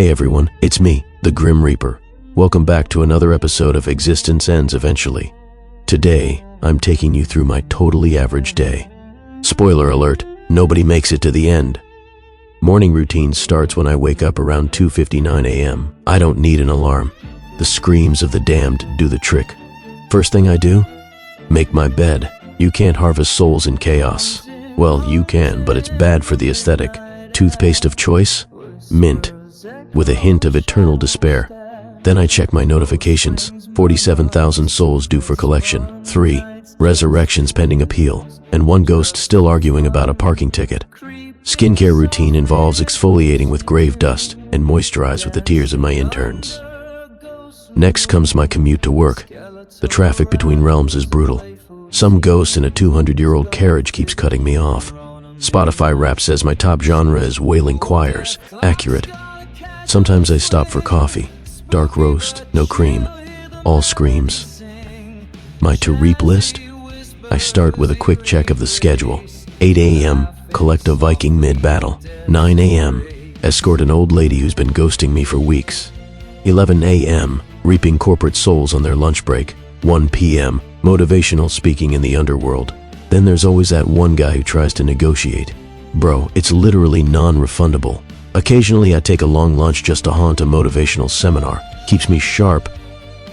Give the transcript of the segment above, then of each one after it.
Hey everyone, it's me, the Grim Reaper. Welcome back to another episode of Existence Ends Eventually. Today, I'm taking you through my totally average day. Spoiler alert, nobody makes it to the end. Morning routine starts when I wake up around 2:59 a.m. I don't need an alarm. The screams of the damned do the trick. First thing I do? Make my bed. You can't harvest souls in chaos. Well, you can, but it's bad for the aesthetic. Toothpaste of choice? Mint, with a hint of eternal despair. Then I check my notifications. 47,000 souls due for collection, 3 resurrections pending appeal, and 1 ghost still arguing about a parking ticket. Skincare routine involves exfoliating with grave dust and moisturize with the tears of my interns. Next comes my commute to work. The traffic between realms is brutal. Some ghost in a 200-year-old carriage keeps cutting me off. Spotify Rap says my top genre is wailing choirs. Accurate. Sometimes I stop for coffee. Dark roast, no cream, all screams. My to-reap list? I start with a quick check of the schedule. 8 a.m., collect a Viking mid-battle. 9 a.m., escort an old lady who's been ghosting me for weeks. 11 a.m., reaping corporate souls on their lunch break. 1 p.m., motivational speaking in the Underworld. Then there's always that one guy who tries to negotiate. Bro, it's literally non-refundable. Occasionally I take a long lunch just to haunt a motivational seminar. Keeps me sharp.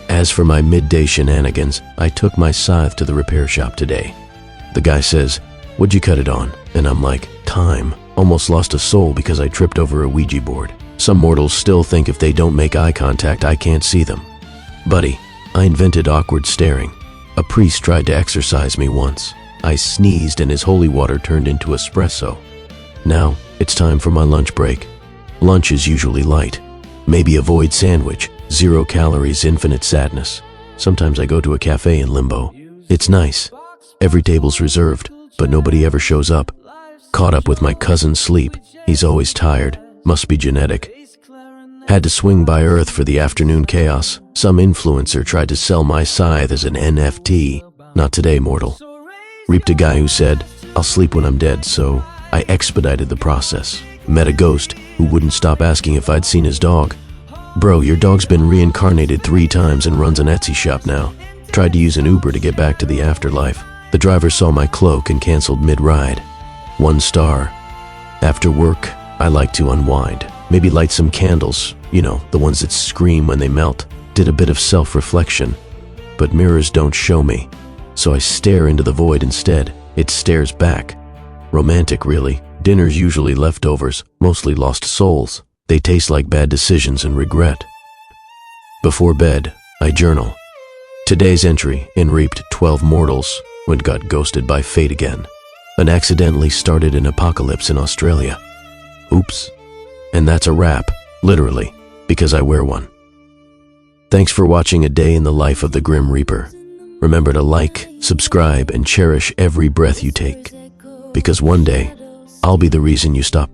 As for my midday shenanigans, I took my scythe to the repair shop today. The guy says, "What'd you cut it on?" And I'm like, "Time." Almost lost a soul because I tripped over a Ouija board. Some mortals still think if they don't make eye contact, I can't see them. Buddy, I invented awkward staring. A priest tried to exorcise me once. I sneezed and his holy water turned into espresso. Now, it's time for my lunch break. Lunch is usually light. Maybe a void sandwich, 0 calories, infinite sadness. Sometimes I go to a cafe in limbo. It's nice. Every table's reserved, but nobody ever shows up. Caught up with my cousin's sleep. He's always tired. Must be genetic. Had to swing by Earth for the afternoon chaos. Some influencer tried to sell my scythe as an NFT. Not today, mortal. Reaped a guy who said, "I'll sleep when I'm dead," so I expedited the process. Met a ghost who wouldn't stop asking if I'd seen his dog. "Bro, your dog's been reincarnated 3 times and runs an Etsy shop now." Tried to use an Uber to get back to the afterlife. The driver saw my cloak and canceled mid-ride. 1 star. After work, I like to unwind. Maybe light some candles, the ones that scream when they melt. Did a bit of self-reflection. But mirrors don't show me, so I stare into the void instead. It stares back. Romantic, really. Dinner's usually leftovers, mostly lost souls. They taste like bad decisions and regret. Before bed, I journal. Today's entry: reaped 12 mortals when got ghosted by fate again. And accidentally started an apocalypse in Australia. Oops. And that's a wrap, literally, because I wear one. Thanks for watching a day in the life of the Grim Reaper. Remember to like, subscribe, and cherish every breath you take. Because one day, I'll be the reason you stop